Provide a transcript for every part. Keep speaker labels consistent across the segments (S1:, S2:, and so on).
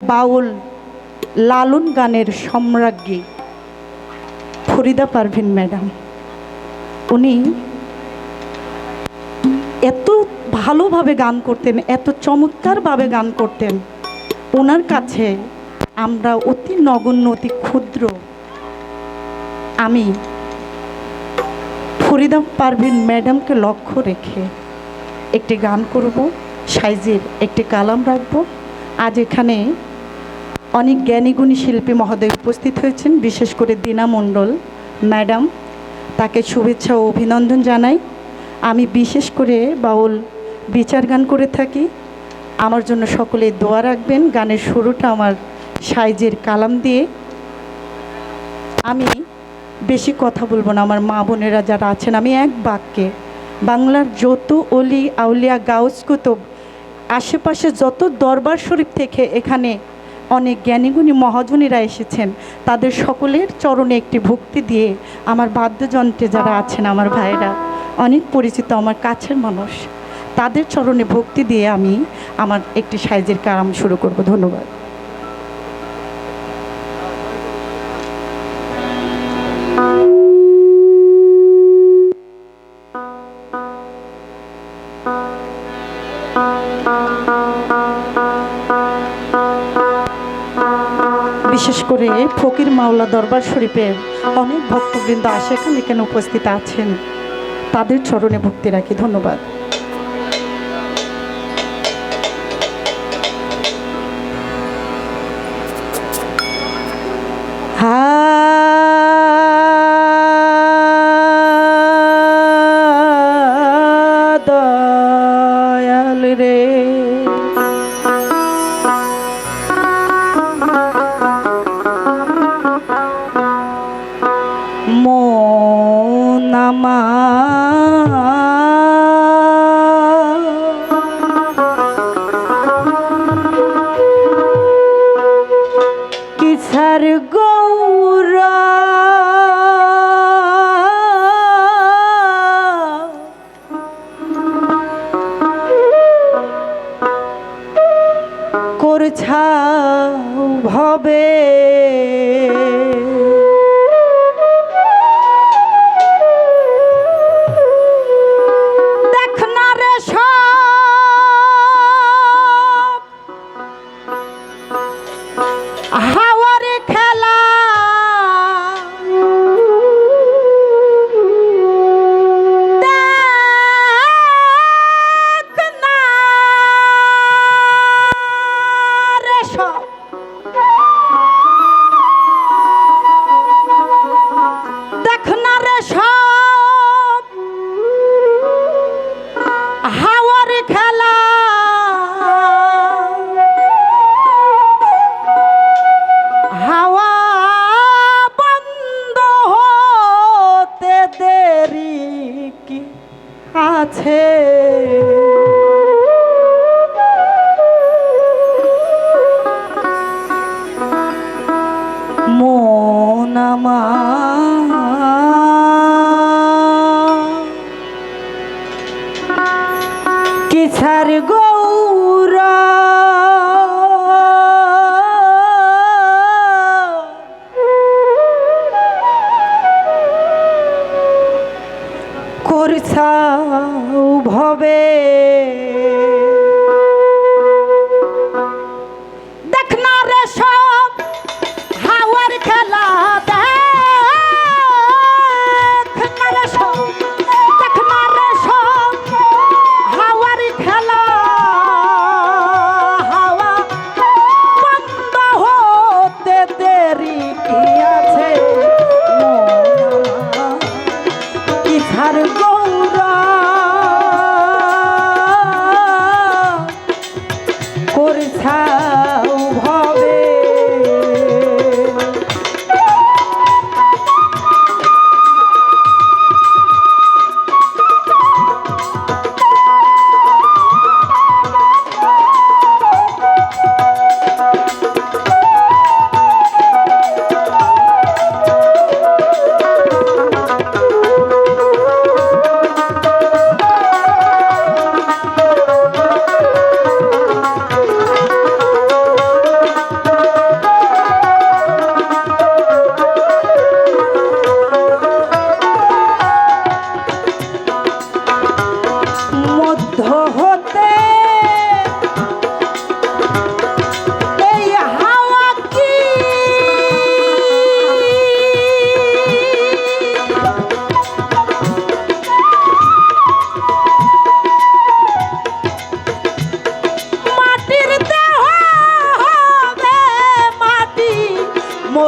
S1: বাউল লালন গানের সম্রাজ্ঞী ফরিদা পারভিন ম্যাডাম। উনি এত ভালোভাবে গান করতেন, এত চমৎকারভাবে গান করতেন। ওনার কাছে আমরা অতি নগণ্য, অতি ক্ষুদ্র। আমি ফরিদা পারভিন ম্যাডামকে লক্ষ্য রেখে একটি গান করব, সাইজের একটি কালাম রাখব। আজ এখানে অনেক জ্ঞানীগুণী শিল্পী মহোদয় উপস্থিত হয়েছেন, বিশেষ করে দীনা মণ্ডল ম্যাডাম, তাকে শুভেচ্ছা ও অভিনন্দন জানাই। আমি বিশেষ করে বাউল বিচার গান করে থাকি। আমার জন্য সকলে দোয়া রাখবেন। গানের শুরুটা আমার সাইজের কালাম দিয়ে। আমি বেশি কথা বলবো না, আমার মা বোনেরা যারা আছেন, আমি এক বাক্যে বাংলার যত অলি আউলিয়া গাউস কুতুব, আশেপাশে যত দরবার শরীফ থেকে এখানে অনেক জ্ঞানীগুণী মহাজনীরা এসেছেন, তাদের সকলের চরণে একটি ভক্তি দিয়ে, আমার বাদ্যযন্ত্রে যারা আছেন আমার ভাইরা, অনেক পরিচিত আমার কাছের মানুষ, তাদের চরণে ভক্তি দিয়ে আমি আমার একটি সাইজের কালাম শুরু করব। ধন্যবাদ। বিশেষ করে ফকির মাওলা দরবার শরীফের অনেক ভক্তবৃন্দ আশেখানে এখানে উপস্থিত আছেন, তাদের চরণে ভক্তি রাখি। ধন্যবাদ। দয়াল রে, মন আমার কিছার গৌরা করছাও ভবে, হাওয়ার খেলা দেখ না রে সব, দেখ না রে সব হাওয়ার খেলা, হাওয়া বন্ধ হতে দেরি কি আছে, মন আমার কিছার গৌরা করছাও ভবে, দেখ না রে সব হাওয়ার খেলা, দেখ না রে সব, দেখ না রে সব হাওয়ার খেলা, হাওয়া বন্ধ হতে দেরি কি আছে, কিছার গৌরা করছাও ভবে।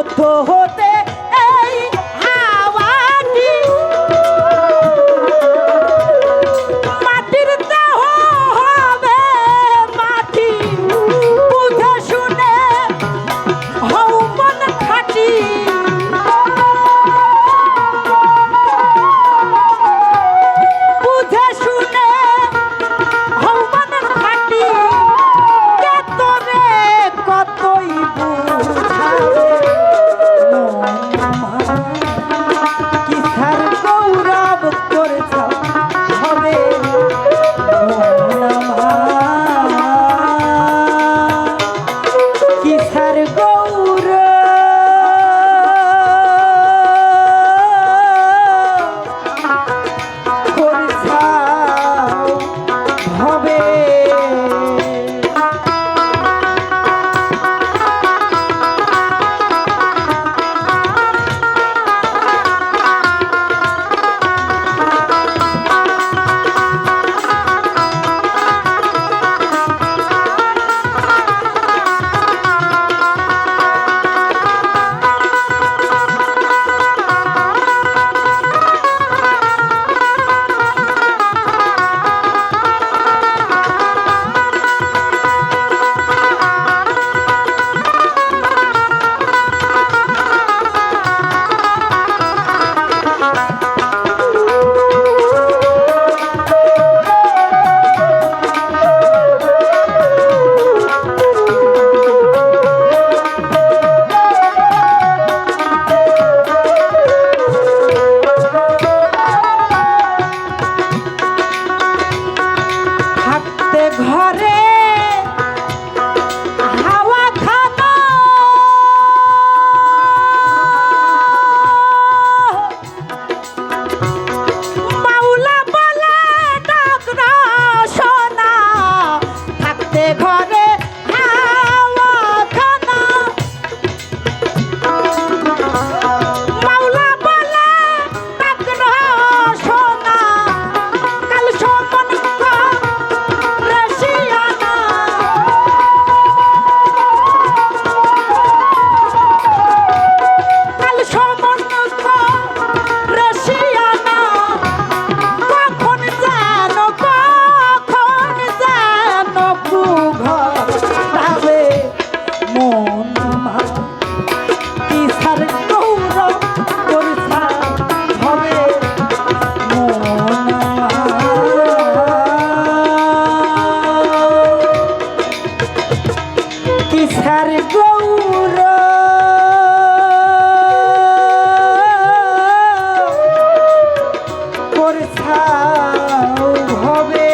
S1: মধ্য হতে এই হাওয়াটি মাটির দেহ হবে মাটি, বুঝে শুনে হও মন খাটি। বুঝে শুনে হও মন খাটি, কে তোরে কতই বুঝাবে কিসার গৌরব করেছ হবে কিসার গৌরব করেছ হবে। ঘরে হাওয়া খানা মাওলা বলে ডাক না শোনা, থাকতে ঘরে হাওয়া খানা মাওলা বলে ডাক না শোনা, কাল সমান কিসার গৌর করছাও হবে।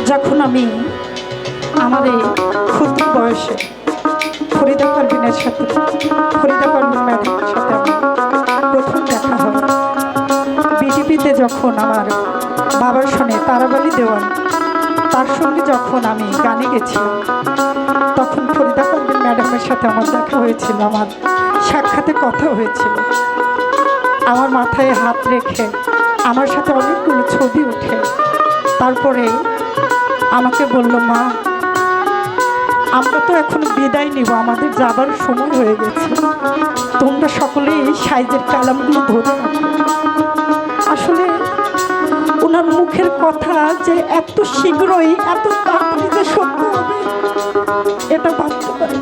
S1: যখন আমি আমার এই ক্ষুদ্র বয়সে ফরিদা পারভিনের সাথে ফরিদা পারভিন ম্যাডামের সাথে আমার প্রথম দেখা হয়, বিজেপিতে যখন আমার বাবার সঙ্গে তারাবালি দেওয়ান তার সঙ্গে যখন আমি গানে গেছিলাম, তখন ফরিদা পারভিন ম্যাডামের সাথে আমার দেখা হয়েছিল, আমার সাক্ষাতে কথা হয়েছিল। আমার মাথায় হাত রেখে আমার সাথে অনেকগুলো ছবি উঠে তারপরে আমাকে বলল, মা আমরা তো এখন বিদায় নিব, আমাদের যাবার সময় হয়ে গেছে, তোমরা সকলেই সাইজের কালামগুলো ধরে রাখো। আসলে ওনার মুখের কথা যে এত শীঘ্রই এত তাড়াতাড়ি যে সত্য হবে এটা ভাবতে পারি।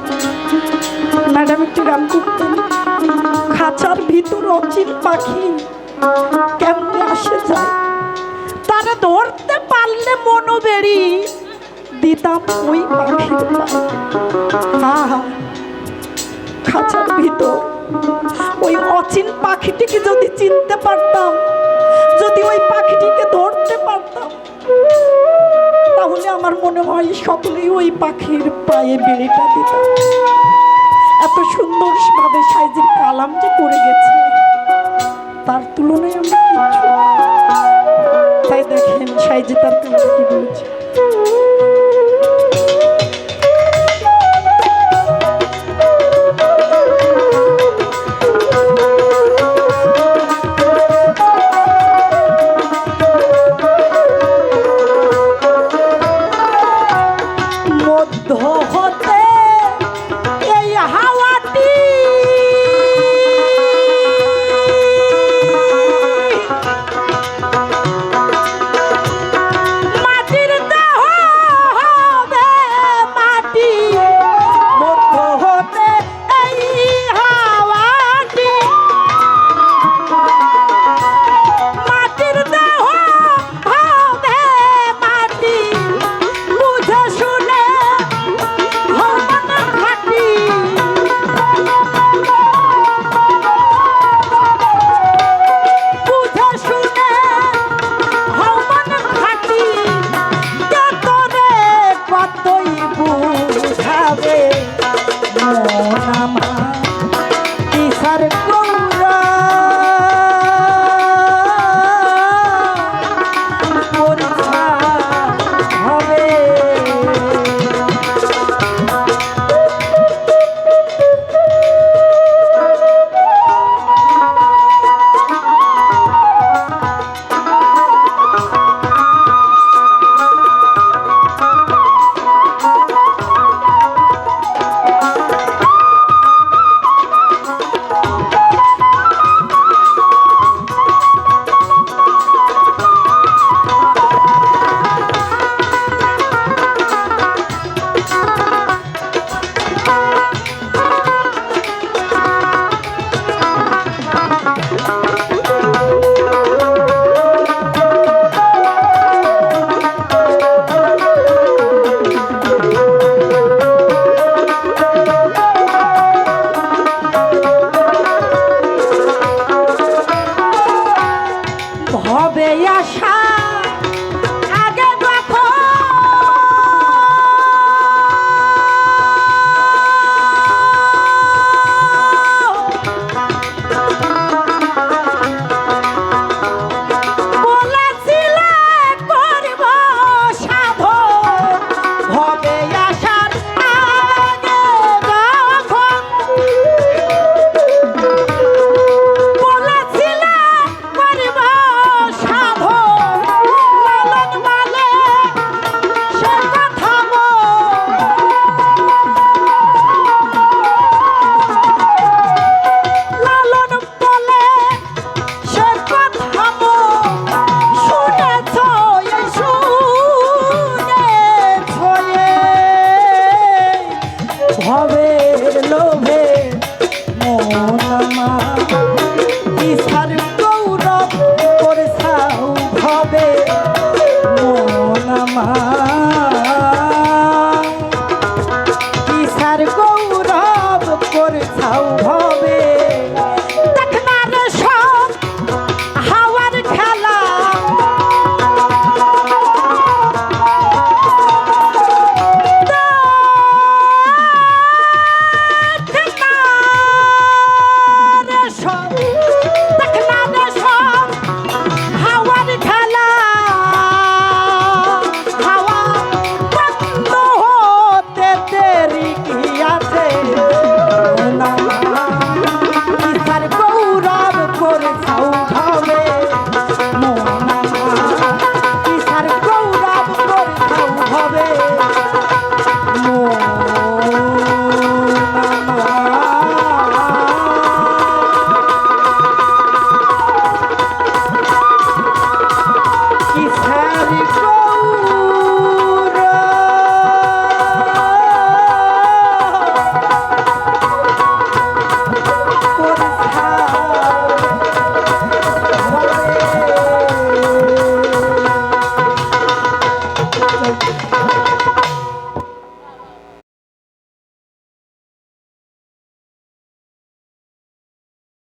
S1: পাখি কেমনে আসে যায়, তারা ধরতে পারলে মনোবেরি দিতাম ওই পাখির পায়ে। খাঁচার ভিতর ওই অচিন পাখিটিকে যদি চিনতে পারতাম, যদি ওই পাখিটিকে ধরতে পারতাম, তাহলে আমার মনে হয় সকলেই ওই পাখির পায়ে বেড়িটা দিতাম। এত সুন্দরভাবে সাইজের কালাম যে করে গেছে, তার তুলনায় আমরা কিচ্ছু। তাই দেখেন সাইজে তার কালাম কি বলেছে।
S2: It's Harry.